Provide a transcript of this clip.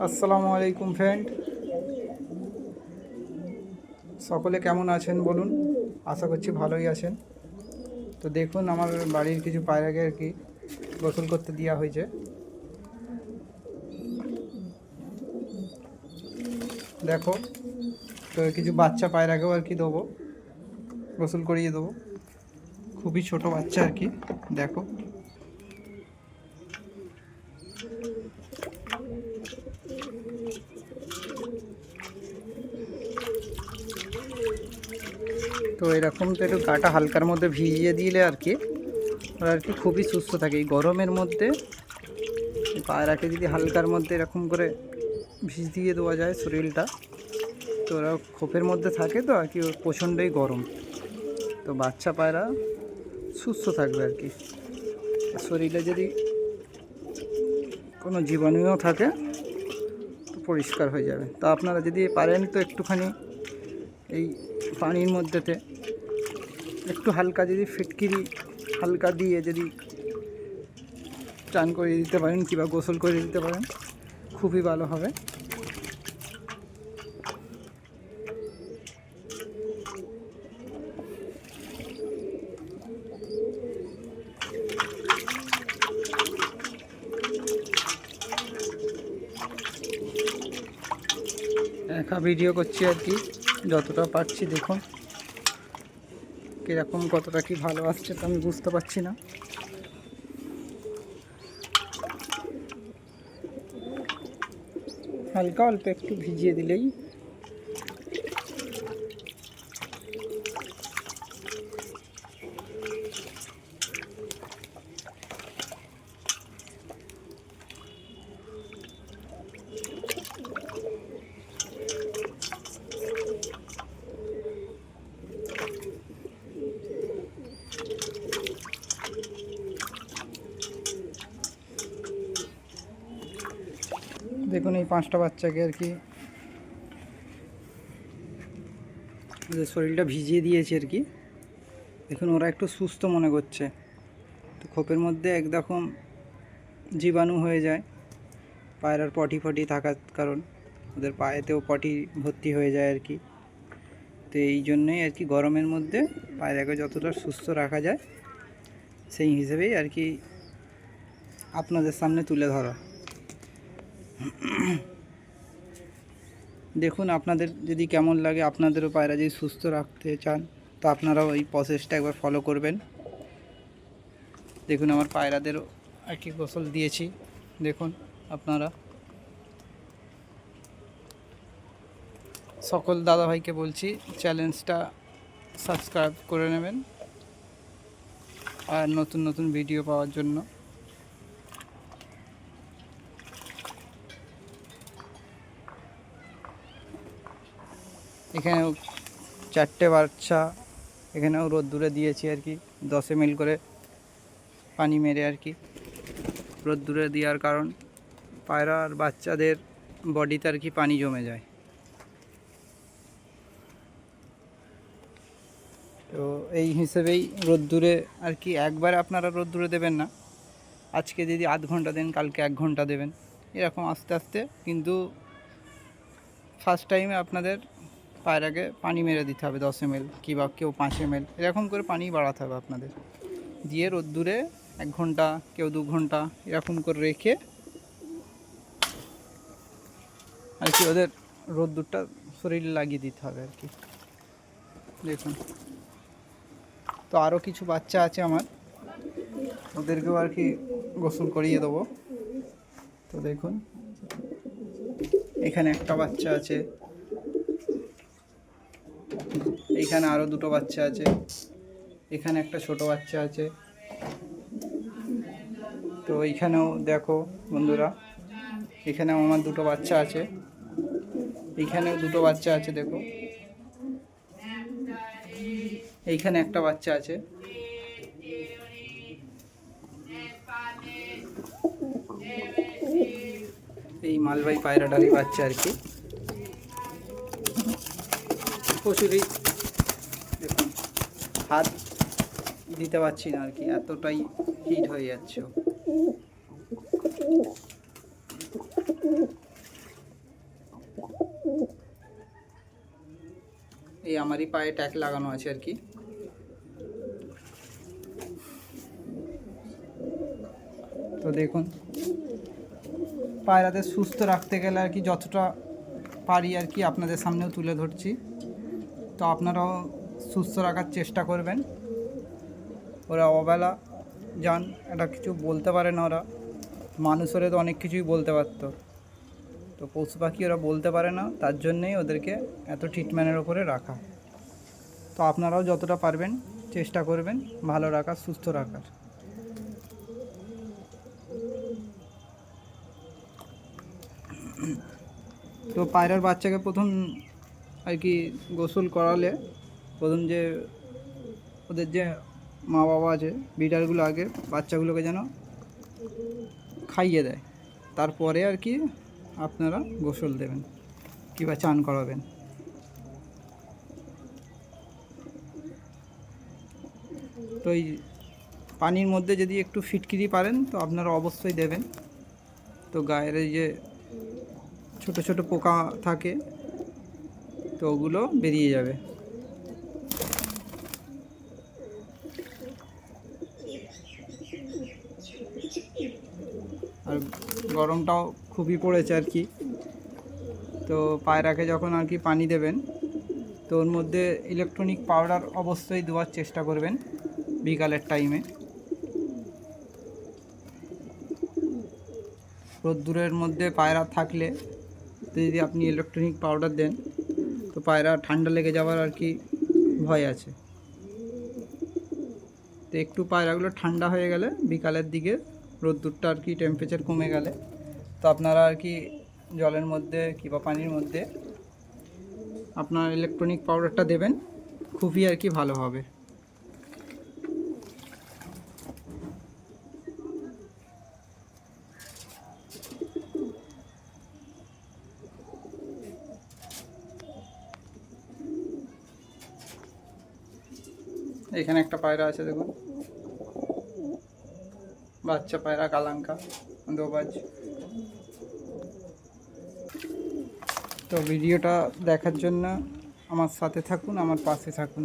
আসসালামু আলাইকুম ফ্রেন্ড, সকলে কেমন আছেন বলুন। আশা করছি ভালোই আছেন। তো দেখুন, আমার বাড়ির কিছু পায়রাকে আর কি গোসল করতে দেওয়া হয়েছে। দেখো, তো কিছু বাচ্চা পায়রাকেও আর কি দেবো, গোসল করিয়ে দেবো। খুবই ছোট বাচ্চা আর কি। দেখো, তো এরকম তো একটু গাটা হালকার মধ্যে ভিজিয়ে দিলে আর কি ওরা আর কি খুবই সুস্থ থাকে। এই গরমের মধ্যে পায়রাকে যদি হালকার মধ্যে এরকম করে ভিজিয়ে দেওয়া যায় শরীরটা, তো ওরা খোপের মধ্যে থাকে তো আর কি, প্রচণ্ডই গরম, তো বাচ্চা পায়রা সুস্থ থাকবে আর কি। শরীরে যদি কোনো জীবাণুও থাকে তো পরিষ্কার হয়ে যাবে। তা আপনারা যদি পারেন তো একটুখানি এই পানির মধ্যেতে একটু হালকা যদি ফিটকিরি হালকা দিয়ে যদি চান করে দিতে পারেন কিংবা গোসল করে দিতে পারেন, খুবই ভালো হবে। একা ভিডিও করছি আর কি, যতটা পারছি। দেখুন কীরকম কতটা কি ভালো আসছে তো আমি বুঝতে পারছি না। হালকা অল্প একটু ভিজিয়ে দিলেই দেখুন এই 5টা বাচ্চাকে আর কি শরীরটা ভিজিয়ে দিয়েছে আর কি। দেখুন ওরা একটু সুস্থ মনে করছে। তো খোপের মধ্যে একরকম জীবাণু হয়ে যায় পায়রার পটি ফটি থাকার কারণ, ওদের পায়েতেও পটি ভর্তি হয়ে যায় আর কি। তো এই জন্যই আর কি গরমের মধ্যে পায়রাকে যতটা সুস্থ রাখা যায় সেই হিসেবেই আর কি আপনাদের সামনে তুলে ধরা। দেখুন আপনাদের যদি কেমন লাগে, আপনাদেরও পায়রা যদি সুস্থ রাখতে চান তো আপনারাও এই প্রসেসটা একবার ফলো করবেন। দেখুন আমার পায়রাদেরও আর কি গোসল দিয়েছি। দেখুন আপনারা সকল দাদাভাইকে বলছি চ্যানেলটা সাবস্ক্রাইব করে নেবেন আর নতুন নতুন ভিডিও পাওয়ার জন্য। এখানেও 4টে বাচ্চা, এখানেও রোদ্দুরে দিয়েছি আর কি 10 ml করে পানি মেরে আর কি। রোদ্দুরে দেওয়ার কারণ পায়রার বাচ্চাদের বডিতে আর কি পানি জমে যায়। তো এই হিসেবেই রোদ্দুরে আর কি একবারে আপনারা রোদ্দুরে দেবেন না। আজকে যদি আধ ঘন্টা দেন, কালকে 1 ঘন্টা দেবেন, এরকম আস্তে আস্তে। কিন্তু ফার্স্ট টাইমে আপনাদের পায়রাকে পানি মেরে দিতে হবে 10 ml কিংবা কেউ 5 ml, এরকম করে পানি বাড়াতে হবে আপনাদের। দিয়ে রোদ্দুরে 1 ঘন্টা কেউ 2 ঘন্টা এরকম করে রেখে আর কি ওদের রোদ্দুরটা শরীরে লাগিয়ে দিতে হবে আর কি। দেখুন, তো আরও কিছু বাচ্চা আছে আমার, ওদেরকেও আর কি গোসল করিয়ে দেবো। তো দেখুন এখানে একটা বাচ্চা আছে, এইখানে আরও 2টো বাচ্চা আছে, এখানে একটা ছোট বাচ্চা আছে। তো এইখানেও দেখো বন্ধুরা, এখানেও আমার 2টো বাচ্চা আছে, এইখানেও 2টো বাচ্চা আছে। দেখো এইখানে একটা বাচ্চা আছে। এই মালবাহী পায়রাটারই বাচ্চা আর কি। প্রচুরই দেখুন হাত দিতে পারছি না আর কি, এতটাই হিট হয়ে যাচ্ছে। আমারই পায়ে ট্যাগ লাগানো আছে আর কি। তো দেখুন, পায়রাদের সুস্থ রাখতে গেলে আর কি যতটা পারি আর কি আপনাদের সামনেও তুলে ধরছি। তো আপনারাও সুস্থ রাখার চেষ্টা করবেন। ওরা অবেলা যান, এটা কিছু বলতে পারে না, ওরা মানুষ হলে তো অনেক কিছুই বলতে পারতো, তো পশু পাখি ওরা বলতে পারে না, তার জন্যেই ওদেরকে এত ট্রিটমেন্টের ওপরে রাখা। তো আপনারাও যতটা পারবেন চেষ্টা করবেন ভালো রাখার, সুস্থ রাখার। তো পায়রার বাচ্চাকে প্রথম আর কি গোসল করালে প্রথম যে ওদের যে মা বাবা আছে ব্রিডারগুলো আগে বাচ্চাগুলোকে যেন খাইয়ে দেয়, তারপরে আর কি আপনারা গোসল দেবেন কিংবা চান করাবেন। তো এই পানির মধ্যে যদি একটু ফিটকিরি পারেন তো আপনারা অবশ্যই দেবেন। তো গায়ের এই যে ছোট ছোট পোকা থাকে তো ওগুলো বেরিয়ে যাবে। আর গরমটাও খুবই পড়েছে আর কি। তো পায়রাকে যখন আর কি পানি দেবেন তো ওর মধ্যে ইলেকট্রনিক পাউডার অবশ্যই দেওয়ার চেষ্টা করবেন বিকালের টাইমে। রোদ্দুরের মধ্যে পায়রা থাকলে যদি আপনি ইলেকট্রনিক পাউডার দেন তো পায়রা ঠান্ডা লেগে যাওয়ার আর কি ভয় আছে। তো একটু পায়রাগুলো ঠান্ডা হয়ে গেলে বিকালের দিকে রোদ্দুরটা আর কি টেম্পারেচার কমে গেলে তো আপনারা আর কি জলের মধ্যে কিংবা পানির মধ্যে আপনার ইলেকট্রনিক পাউডারটা দেবেন, খুবই আর কি ভালো হবে। এখানে একটা পায়রা আছে দেখুন, বাচ্চা পায়রা কালাঙ্কা দোবাজ। তো ভিডিওটা দেখার জন্য আমার সাথে থাকুন, আমার পাশে থাকুন।